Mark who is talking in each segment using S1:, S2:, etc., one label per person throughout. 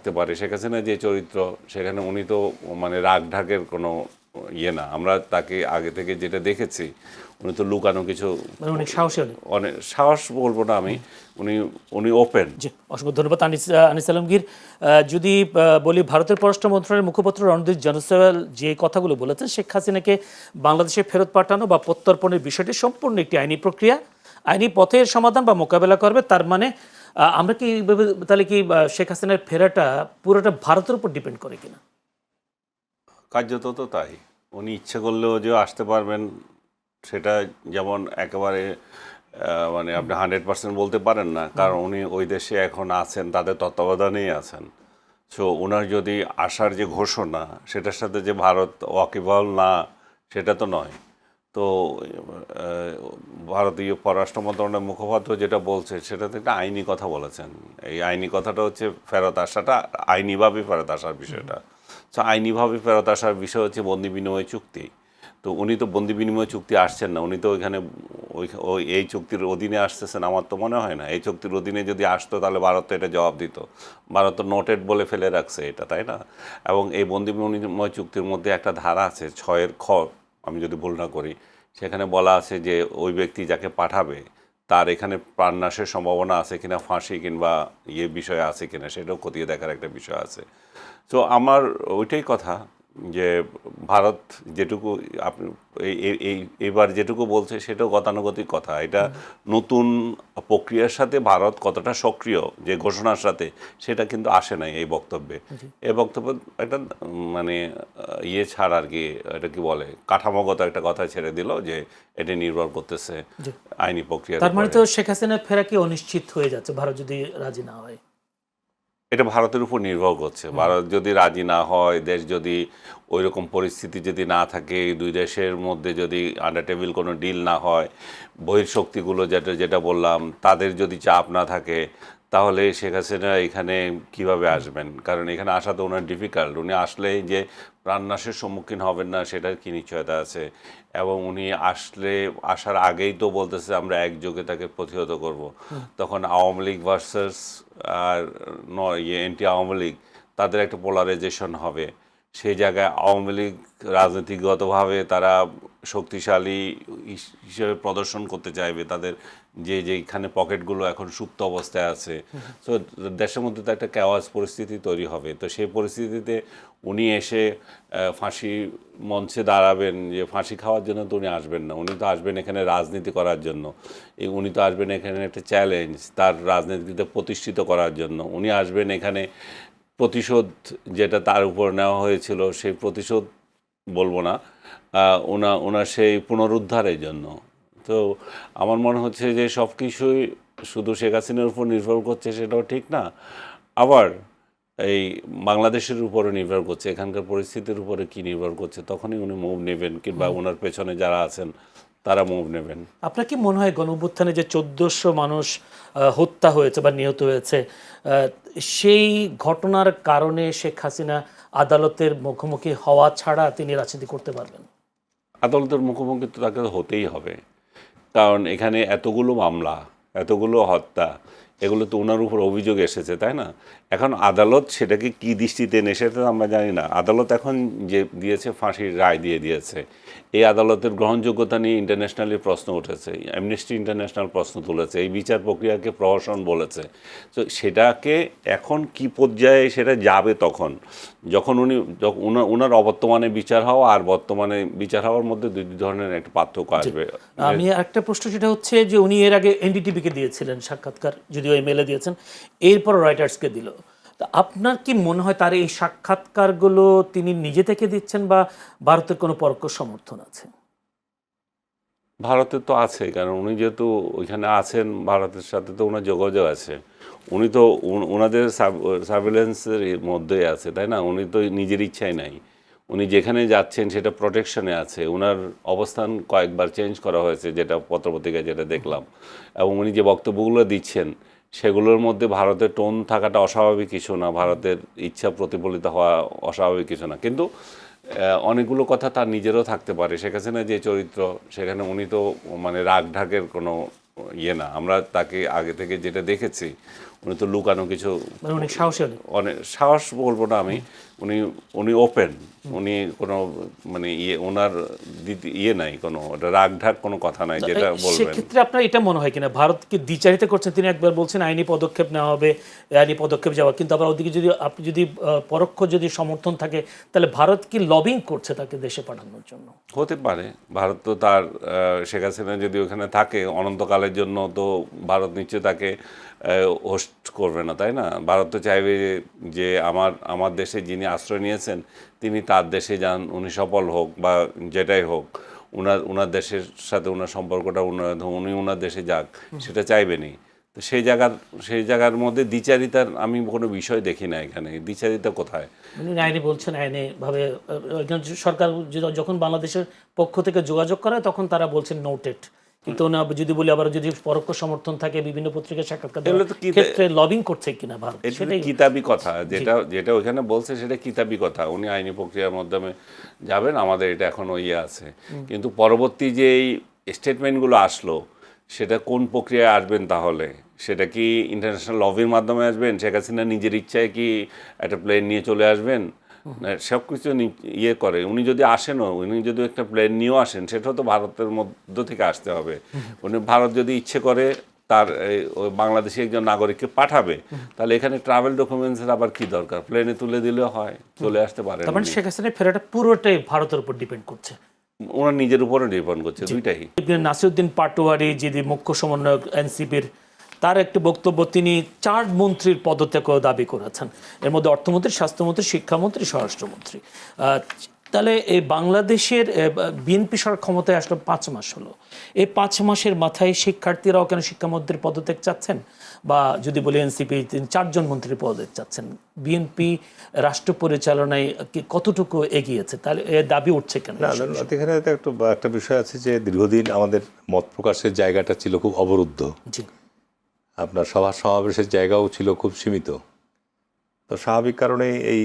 S1: থাকতে পারে, শেখ হাসিনা যে চরিত্র সেখানে উনি তো মানে রাগ ঢাকের কোনো ইয়ে না, আমরা তাকে আগে থেকে যেটা দেখেছি উনি তো লুকানো কিছু,
S2: মানে অনেক সাহসী হলেন।
S1: অনেক সাহস বলবো না আমি, উনি উনি ওপেন।
S2: জি, অসংখ্য ধন্যবাদ আনিস আলমগীর। যদি বলি, ভারতের পররাষ্ট্র মন্ত্রণালয়ের মুখপাত্র রণদীপ জনসওয়াল যে কথাগুলো বলেছেন, শেখ হাসিনাকে বাংলাদেশে ফেরত পাঠানো বা প্রত্যর্পণের বিষয়টি সম্পূর্ণ একটি আইনি প্রক্রিয়া, আইনি পথের সমাধান বা মোকাবেলা করবে। তার মানে আমরা কি তাহলে কি শেখ হাসিনার ফেরাটা পুরোটা ভারতের উপর ডিপেন্ড করে কিনা?
S1: কার্যত তো তাই, উনি ইচ্ছে করলেও যে আসতে পারবেন সেটা যেমন একেবারে মানে আপনি 100% বলতে পারেন না, কারণ উনি ওই দেশে এখন আছেন, তাদের তত্ত্বাবধানেই আছেন। সো ওনার যদি আসার যে ঘোষণা সেটার সাথে যে ভারত ওয়াকিবহাল না সেটা তো নয়। তো ভারতীয় পররাষ্ট্র মন্ত্রণালয়ের মুখপাত্র যেটা বলছে সেটাতে একটা আইনি কথা বলেছেন। এই আইনি কথাটা হচ্ছে ফেরত আসাটা, আইনিভাবে ফেরত আসার বিষয়টা। তো আইনিভাবে ফেরত আসার বিষয় হচ্ছে বন্দি বিনিময় চুক্তি। তো উনি তো বন্দি বিনিময় চুক্তি আসছেন না, উনি তো ওইখানে ওই এই চুক্তির অধীনে আসতেছেন আমার তো মনে হয় না। এই চুক্তির অধীনে যদি আসতো তাহলে ভারত তো এটা জবাব দিত, ভারত তো নোটেড বলে ফেলে রাখছে এটা, তাই না? এবং এই বন্দি বিনিময় চুক্তির মধ্যে একটা ধারা আছে 6-খ, আমি যদি ভুল না করি, সেখানে বলা আছে যে ওই ব্যক্তি যাকে পাঠাবে তার এখানে প্রাণনাশের সম্ভাবনা আছে কিনা, ফাঁসি কিংবা বিষয় আছে কিনা সেটাও খতিয়ে দেখার একটা বিষয় আছে। তো আমার ওইটাই কথা যে ভারত যেটুকু আপনি এবার যেটুকু বলছে সেটাও গতানুগতিক কথা। এটা নতুন প্রক্রিয়ার সাথে ভারত কতটা সক্রিয় যে ঘোষণার সাথে সেটা কিন্তু আসে নাই এই বক্তব্যে। এই বক্তব্য একটা মানে ছাড় আর কি, এটা কি বলে, কাঠামোগত একটা কথা ছেড়ে দিল যে এটা নির্ভর করতেছে আইনি প্রক্রিয়া।
S2: তার মানে তো শেখ হাসিনার ফেরা কি অনিশ্চিত হয়ে যাচ্ছে ভারত যদি রাজি না হয়?
S1: এটা ভারতের উপর নির্ভর করছে। ভারত যদি রাজি না হয়, দেশ যদি ওই রকম পরিস্থিতি যদি না থাকে, দুই দেশের মধ্যে যদি আন্ডার টেবিল কোনো ডিল না হয়, বহির্শক্তিগুলো যেটা যেটা বললাম তাদের যদি চাপ না থাকে, তাহলে শেখ হাসিনা এখানে কীভাবে আসবেন? কারণ এখানে আসা তো ওনার ডিফিকাল্ট। উনি আসলেই যে প্রাণনাশের সম্মুখীন হবেন না সেটার কী নিশ্চয়তা আছে? এবং উনি আসার আগেই তো বলতেছে আমরা একযোগে তাকে প্রতিহত করব। তখন আওয়ামী লীগ ভার্সাস আর এনটি আওয়ামী লীগ, তাদের একটা পোলারাইজেশন হবে। সেই জায়গায় আওয়ামী লীগ রাজনীতিগতভাবে তারা শক্তিশালী হিসেবে প্রদর্শন করতে চাইবে, তাদের যেখানে পকেটগুলো এখন সুপ্ত অবস্থায় আছে। তো দেশের মধ্যে তো একটা কেওয়াস পরিস্থিতি তৈরি হবে। তো সেই পরিস্থিতিতে উনি এসে ফাঁসি মঞ্চে দাঁড়াবেন, যে ফাঁসি খাওয়ার জন্য তো উনি আসবেন না, উনি তো আসবেন এখানে রাজনীতি করার জন্য। উনি তো আসবেন এখানে একটা চ্যালেঞ্জ তার রাজনীতিতে প্রতিষ্ঠিত করার জন্য। উনি আসবেন এখানে প্রতিশোধ যেটা তার উপর নেওয়া হয়েছিল সেই প্রতিশোধ বলবো না, ওনার সেই পুনরুদ্ধারের জন্য। তো আমার মনে হচ্ছে যে সব কিছুই শুধু শেখ হাসিনার উপর নির্ভর করছে সেটাও ঠিক না, আবার এই বাংলাদেশের উপরে নির্ভর করছে, এখানকার পরিস্থিতির উপরে কি নির্ভর করছে, তখনই উনি মুভ নেবেন কিংবা ওনার পেছনে যারা আছেন তারা মুভ নেবেন।
S2: আপনার কি মনে হয় গণঅভ্যুত্থানে যে 1400 মানুষ হত্যা হয়েছে বা নিহত হয়েছে, সেই ঘটনার কারণে শেখ হাসিনা আদালতের মুখোমুখি হওয়া ছাড়া তিনি রাজনীতি করতে পারবেন?
S1: আদালতের মুখোমুখি তো তাকে হতেই হবে, কারণ এখানে এতগুলো মামলা, এতগুলো হত্যা, এগুলো তো ওনার উপর অভিযোগ এসেছে, তাই না? এখন আদালত সেটাকে কী দৃষ্টিতে নেয় সেটা আমরা জানি না। আদালত এখন যে দিয়েছে, ফাঁসির রায় দিয়েছে, এই আদালতের গ্রহণযোগ্যতা নিয়ে ইন্টারন্যাশনালি প্রশ্ন উঠেছে, অ্যামনেস্টি ইন্টারন্যাশনাল প্রশ্ন তুলেছে, এই বিচার প্রক্রিয়াকে প্রহসন বলেছে। তো সেটাকে এখন কি পর্যায়ে সেটা যাবে তখন, যখন ওনার অবর্তমানে বিচার হওয়া আর বর্তমানে বিচার হওয়ার মধ্যে দুই ধরনের একটা পার্থক্য আসবে।
S2: আমি একটা প্রশ্ন, সেটা হচ্ছে যে উনি এর আগে এনডিটিভিকে দিয়েছিলেন সাক্ষাৎকার, যদিও এমএলএ দিয়েছেন, এরপর রয়টার্সকে দিল। তা আপনার কি মনে হয় তার এই সাক্ষাৎকারগুলো তিনি নিজে থেকে দিচ্ছেন বা ভারতের কোনো পরোক্ষ সমর্থন আছে?
S1: ভারতের তো আছে, কারণ উনি যেহেতু ওইখানে আছেন, ভারতের সাথে তো ওনার যোগাযোগ আছে। উনি তো ওনাদের সার্ভেলেন্সের মধ্যেই আছে, তাই না? উনি তো নিজের ইচ্ছাই নাই, উনি যেখানে যাচ্ছেন সেটা প্রোটেকশনে আছে। ওনার অবস্থান কয়েকবার চেঞ্জ করা হয়েছে, যেটা পত্রপত্রিকায় যেটা দেখলাম। এবং উনি যে বক্তব্যগুলো দিচ্ছেন সেগুলোর মধ্যে ভারতের টোন থাকাটা অস্বাভাবিক কিছু না, ভারতের ইচ্ছা প্রতিফলিত হওয়া অস্বাভাবিক কিছু না। কিন্তু অনেকগুলো কথা তার নিজেরও থাকতে পারে। শেখ হাসিনা যে চরিত্র সেখানে উনি তো মানে রাগ ঢাকের কোনো না, আমরা তাকে আগে থেকে যেটা দেখেছি উনি তো লুকানো কিছু,
S2: মানে অনেক সাহসী হলেন।
S1: অনেক সাহস বলবো না আমি, উনি উনি ওপেন, উনি কোনো মানে ওনার ইয়ে নাই, কোনো রাগ ঢাক কোনো কথা নাই যেটা বলবেন।
S2: সেক্ষেত্রে আপনার এটা মনে হয় কিনা ভারতকে দ্বিচারিতা করছেন তিনি? একবার বলছেন আইনি পদক্ষেপ নেওয়া হবে, আইনি পদক্ষেপ যাওয়া, কিন্তু আবার ওদিকে যদি আপনি যদি পরোক্ষ যদি সমর্থন থাকে তাহলে ভারত কি লবিং করছে তাকে দেশে পাঠানোর জন্য?
S1: হতে পারে। ভারত তো তার শেখ হাসিনা যদি ওখানে থাকে অনন্তকালের জন্য, তো ভারত নিশ্চয়ই তাকে হোস্ট করবে না, তাই না? ভারত তো চাইবে যে আমার দেশে যিনি আশ্রয় নিয়েছেন তিনি তার দেশে যান, উনি সফল হোক বা যেটাই হোক, উনার দেশের সাথে উনার সম্পর্কটা উনি উনার দেশে যাক, সেটা চাইবেনি। তো সেই জায়গার মধ্যে দ্বিচারিতার আমি কোনো বিষয় দেখি না এখানে। দ্বিচারিতা কোথায়?
S2: উনি আইনি বলছেন, আইনি ভাবে সরকার যখন বাংলাদেশের পক্ষ থেকে যোগাযোগ করে তখন তারা বলছেন নোটেড, কিন্তু না যদি বলি আবার যদি পরোক্ষ সমর্থন থাকে বিভিন্ন পত্রিকায় সাক্ষাৎকার দেওয়ার ক্ষেত্রে লবিং করছে কিনা ভারত,
S1: সেটাই কিতাবি কথা। যেটা ওখানে বলছে সেটা কিতাবি কথা। উনি আইনি প্রক্রিয়ার মাধ্যমে যাবেন, আমাদের এটা এখনো ইয়ে আছে। কিন্তু পরবর্তী যে এই স্টেটমেন্টগুলো আসলো সেটা কোন প্রক্রিয়ায় আসবেন তাহলে? সেটা কি ইন্টারন্যাশনাল লবির মাধ্যমে আসবেন? শেখ হাসিনা নিজের ইচ্ছায় কি একটা প্লেন নিয়ে চলে আসবেন? সব কিছু ইয়ে করে। উনি যদি আসেনও, উনি যদি একটা প্লেন নিয়েও আসেন, সেটাও তো ভারতের মধ্য থেকে আসতে হবে। উনি ভারত যদি ইচ্ছে করে তার বাংলাদেশি একজন নাগরিককে পাঠাবে, তাহলে এখানে ট্রাভেল ডকুমেন্টসের আবার কি দরকার? প্লেনে তুলে দিলে হয়, চলে আসতে পারে।
S2: তার মানে শেখ হাসিনা ফেরাটা পুরোটাই ভারতের উপর ডিপেন্ড করছে,
S1: ওনার নিজের উপরে ডিপেন্ড করছে, দুইটাই।
S2: নাসিরউদ্দিন পাটোয়ারি যিনি মুখ্য সমন্বয়ক এনসিপির, তার একটি বক্তব্য, তিনি 4 মন্ত্রীর পদত্যাগও দাবি করেছেন, এর মধ্যে অর্থমন্ত্রী, স্বাস্থ্যমন্ত্রী, শিক্ষামন্ত্রী, স্বরাষ্ট্রমন্ত্রী। তাহলে এই বাংলাদেশের বিএনপি সরকার ক্ষমতায় আসলো 5 মাস হলো, এই 5 মাসের মাথায় শিক্ষার্থীরাও কেন শিক্ষামন্ত্রীর পদত্যাগ চাচ্ছেন? বা যদি বলি এনসিপি 4 জন মন্ত্রীর পদত্যাগ চাচ্ছেন, বিএনপি রাষ্ট্র পরিচালনায় কতটুকু এগিয়েছে? তাহলে দাবি উঠছে কেন?
S3: না, এখানে একটা বিষয় আছে যে দীর্ঘদিন আমাদের মত প্রকাশের জায়গাটা ছিল খুব অবরুদ্ধ।
S2: জি,
S3: আপনার সভা সমাবেশের জায়গাও ছিল খুব সীমিত। তো স্বাভাবিক কারণেই এই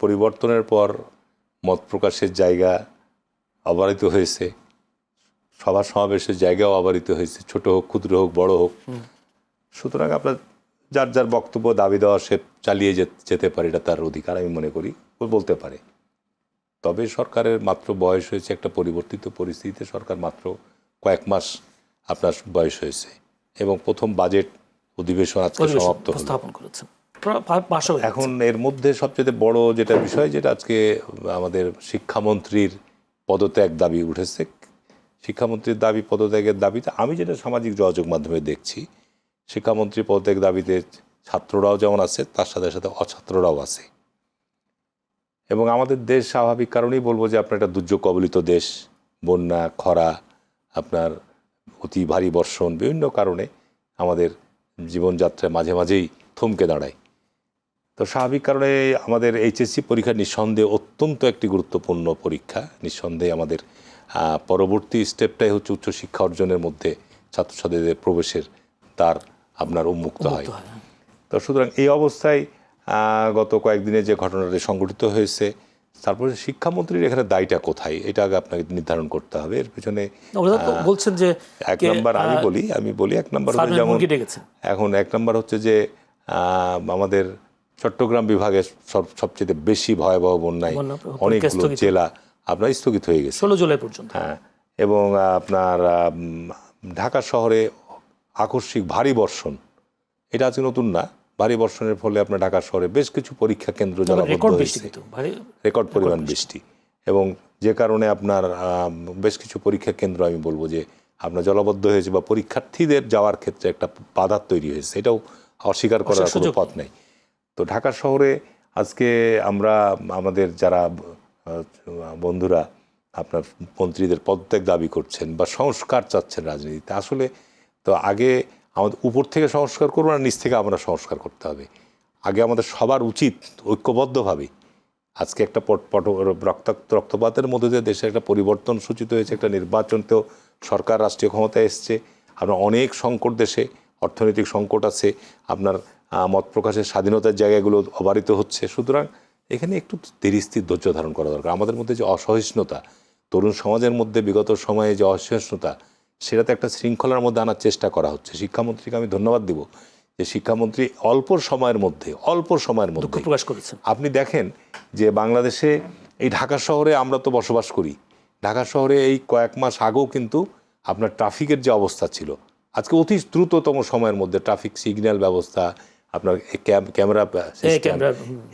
S3: পরিবর্তনের পর মত প্রকাশের জায়গা অবারিত হয়েছে, সভা সমাবেশের জায়গাও অবারিত হয়েছে, ছোট হোক, ক্ষুদ্র হোক, বড় হোক। সুতরাং আপনার যার যার বক্তব্য দাবি দেওয়া সে চালিয়ে যেতে পারে, এটা তার অধিকার আমি মনে করি, বলতে পারে। তবে সরকারের মাত্র বয়স হয়েছে, একটা পরিবর্তিত পরিস্থিতিতে সরকার মাত্র কয়েক মাস আপনার বয়স হয়েছে, এবং প্রথম বাজেট অধিবেশন আজকে সমাপ্ত
S2: করেছেন।
S3: এখন এর মধ্যে সবচেয়ে বড় যেটা বিষয়, যেটা আজকে আমাদের শিক্ষামন্ত্রীর পদত্যাগ দাবি উঠেছে। শিক্ষামন্ত্রীর পদত্যাগের দাবিতে আমি যেটা সামাজিক যোগাযোগ মাধ্যমে দেখছি, শিক্ষামন্ত্রী পদত্যাগ দাবিতে ছাত্ররাও যেমন আছে, তার সাথে সাথে অছাত্ররাও আছে। এবং আমাদের দেশ স্বাভাবিক কারণেই বলবো যে আপনার একটা দুর্যোগ কবলিত দেশ, বন্যা, খরা, আপনার অতি ভারী বর্ষণ, বিভিন্ন কারণে আমাদের জীবনযাত্রায় মাঝে মাঝেই থমকে দাঁড়ায়। তো স্বাভাবিক কারণে আমাদের এইচএসসি পরীক্ষা নিঃসন্দেহে অত্যন্ত একটি গুরুত্বপূর্ণ পরীক্ষা। নিঃসন্দেহে আমাদের পরবর্তী স্টেপটাই হচ্ছে উচ্চশিক্ষা অর্জনের মধ্যে ছাত্রছাত্রীদের প্রবেশের দ্বার আপনার উন্মুক্ত হয়। তো সুতরাং এই অবস্থায় গত কয়েকদিনে যে ঘটনাটি সংঘটিত হয়েছে, তারপরে শিক্ষামন্ত্রীর এখানে দায়টা কোথায়, এটা আগে আপনাকে নির্ধারণ করতে হবে। এর পিছনে
S2: বলছেন যে
S3: 1 নম্বর আমি বলি 1 নম্বর হচ্ছে, যেমন এখন 1 নম্বর হচ্ছে যে আমাদের চট্টগ্রাম বিভাগে সবচেয়ে বেশি ভয়াবহ বন্যায় অনেকগুলো জেলা আপনার স্থগিত হয়ে গেছে
S2: 16 জুলাই পর্যন্ত।
S3: হ্যাঁ, এবং আপনার ঢাকা শহরে আকস্মিক ভারী বর্ষণ, এটা আজকে নতুন না। ভারী বর্ষণের ফলে আপনার ঢাকা শহরে বেশ কিছু পরীক্ষা কেন্দ্র জলাবদ্ধ হয়েছে, রেকর্ড পরিমাণ বৃষ্টি, এবং যে কারণে আপনার বেশ কিছু পরীক্ষা কেন্দ্র আমি বলবো যে আপনার জলাবদ্ধ হয়েছে, বা পরীক্ষার্থীদের যাওয়ার ক্ষেত্রে একটা বাধা তৈরি হয়েছে, এটাও অস্বীকার করার কোনো পথ নেই। তো ঢাকা শহরে আজকে আমরা আমাদের যারা বন্ধুরা আপনার মন্ত্রীদের পদত্যাগ দাবি করছেন বা সংস্কার চাচ্ছেন রাজনীতিতে, আসলে তো আগে আমাদের উপর থেকে সংস্কার করবো না, নিচ থেকে আমরা সংস্কার করতে হবে। আগে আমাদের সবার উচিত ঐক্যবদ্ধভাবে, আজকে একটা রক্তপাতের মধ্যে দিয়ে দেশে একটা পরিবর্তন সূচিত হয়েছে, একটা নির্বাচনতেও সরকার রাষ্ট্রীয় ক্ষমতায় এসছে। আপনার অনেক সংকট দেশে, অর্থনৈতিক সংকট আছে, আপনার মত প্রকাশের স্বাধীনতার জায়গাগুলো অবারিত হচ্ছে। সুতরাং এখানে একটু ধীরস্থির ধৈর্য ধারণ করা দরকার। আমাদের মধ্যে যে অসহিষ্ণুতা, তরুণ সমাজের মধ্যে বিগত সময়ে যে অসহিষ্ণুতা, সেটাতে একটা শৃঙ্খলার মধ্যে আনার চেষ্টা করা হচ্ছে। শিক্ষামন্ত্রীকে আমি ধন্যবাদ দিব যে শিক্ষামন্ত্রী অল্প সময়ের মধ্যে
S2: দুঃখ প্রকাশ করেছেন।
S3: আপনি দেখেন যে বাংলাদেশে এই ঢাকা শহরে আমরা তো বসবাস করি, ঢাকা শহরে এই কয়েক মাস আগেও কিন্তু আপনার ট্রাফিকের যে অবস্থা ছিল, আজকে অতি দ্রুততম সময়ের মধ্যে ট্রাফিক সিগন্যাল ব্যবস্থা, আপনার ক্যামেরা সিস্টেম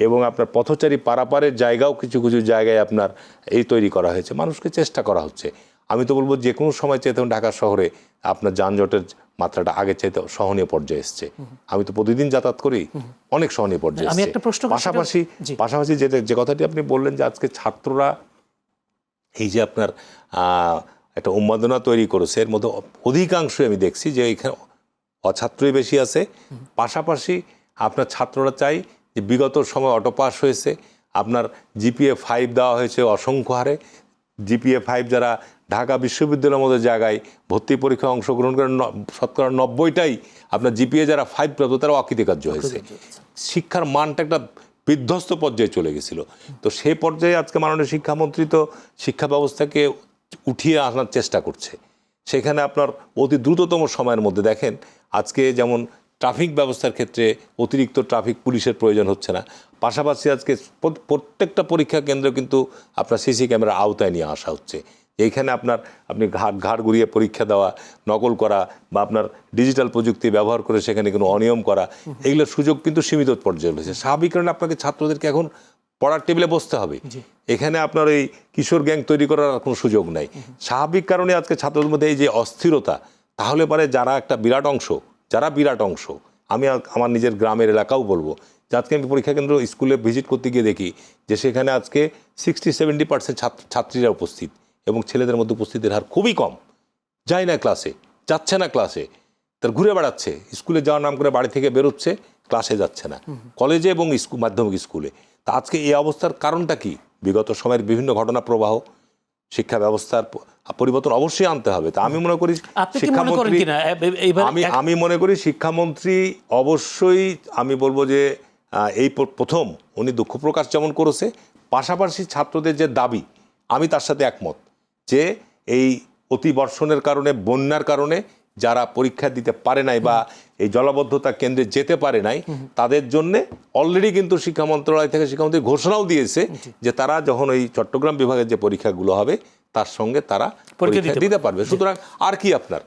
S3: এবং আপনার পথচারী পারাপারের জায়গাও কিছু কিছু জায়গায় আপনার এই তৈরি করা হয়েছে, মানুষকে চেষ্টা করা হচ্ছে। আমি তো বলবো যে কোনো সময় চাইতে ঢাকা শহরে আপনার যানজটের মাত্রাটা আগে চাইতে সহনীয় পর্যায়ে এসছে। আমি তো প্রতিদিন যাতায়াত করি, অনেক সহনীয় পর্যায়ে
S2: আমি
S3: এসছে।
S2: একটা প্রশ্ন
S3: পাশাপাশি যে কথাটি আপনি বললেন যে আজকে ছাত্ররা এই যে আপনার একটা উন্মাদনা তৈরি করেছে, এর মধ্যে অধিকাংশই আমি দেখছি যে এখানে অছাত্রই বেশি আছে। পাশাপাশি আপনার ছাত্ররা চাই যে বিগত সময় অটো পাস হয়েছে, আপনার জিপিএ 5 দেওয়া হয়েছে অসংখ্য হারে। জিপিএ 5 যারা ঢাকা বিশ্ববিদ্যালয়ের মতো জায়গায় ভর্তি পরীক্ষায় অংশগ্রহণ করেন, শতকরা 90টাই আপনার জিপিএ যারা 5 প্রাপ্ত তারা অকৃতকার্য হয়েছে। শিক্ষার মানটা একটা বিধ্বস্ত পর্যায়ে চলে গেছিল। তো সেই পর্যায়ে আজকে মাননীয় শিক্ষামন্ত্রী তো শিক্ষা ব্যবস্থাকে উঠিয়ে আনার চেষ্টা করছে। সেখানে আপনার অতি দ্রুততম সময়ের মধ্যে দেখেন আজকে যেমন ট্রাফিক ব্যবস্থার ক্ষেত্রে অতিরিক্ত ট্রাফিক পুলিশের প্রয়োজন হচ্ছে না। পাশাপাশি আজকে প্রত্যেকটা পরীক্ষা কেন্দ্র কিন্তু আপনার সিসি ক্যামেরার আওতায় নিয়ে আসা হচ্ছে। এইখানে আপনি ঘাড় ঘুরিয়ে পরীক্ষা দেওয়া, নকল করা বা আপনার ডিজিটাল প্রযুক্তি ব্যবহার করে সেখানে কোনো অনিয়ম করা, এগুলোর সুযোগ কিন্তু সীমিত পর্যায়ে রয়েছে। স্বাভাবিক কারণে আপনাকে ছাত্রদেরকে এখন পড়ার টেবিলে বসতে হবে। এখানে আপনার এই কিশোর গ্যাং তৈরি করার কোনো সুযোগ নাই। স্বাভাবিক কারণে আজকে ছাত্রদের মধ্যে এই যে অস্থিরতা, তাহলে পরে যারা বিরাট অংশ আমি আমার নিজের গ্রামের এলাকাও বলবো যে আজকে আমি পরীক্ষা কেন্দ্র স্কুলে ভিজিট করতে গিয়ে দেখি যে সেখানে আজকে 60-70% ছাত্রীরা উপস্থিত এবং ছেলেদের মধ্যে উপস্থিতির হার খুবই কম। যায় না ক্লাসে, যাচ্ছে না ক্লাসে, তার ঘুরে বেড়াচ্ছে, স্কুলে যাওয়ার নাম করে বাড়ি থেকে বেরোচ্ছে, ক্লাসে যাচ্ছে না, কলেজে এবং মাধ্যমিক স্কুলে। তা আজকে এই অবস্থার কারণটা কি? বিগত সময়ের বিভিন্ন ঘটনা প্রবাহ, শিক্ষা ব্যবস্থার পরিবর্তন অবশ্যই আনতে হবে। তা আমি মনে করি শিক্ষামন্ত্রী অবশ্যই, আমি বলবো যে এই প্রথম উনি দুঃখ প্রকাশ যেমন করেছে, পাশাপাশি ছাত্রদের যে দাবি আমি তার সাথে একমত যে এই অতিবর্ষণের কারণে, বন্যার কারণে যারা পরীক্ষা দিতে পারে নাই বা এই জলাবদ্ধতা কেন্দ্রে যেতে পারে নাই, তাদের জন্য অলরেডি কিন্তু শিক্ষা মন্ত্রণালয় থেকে শিক্ষামন্ত্রী ঘোষণাও দিয়েছে যে তারা যখন ওই চট্টগ্রাম বিভাগের যে পরীক্ষাগুলো হবে তার সঙ্গে তারা পরীক্ষা দিতে পারবে। সুতরাং আর কি আপনার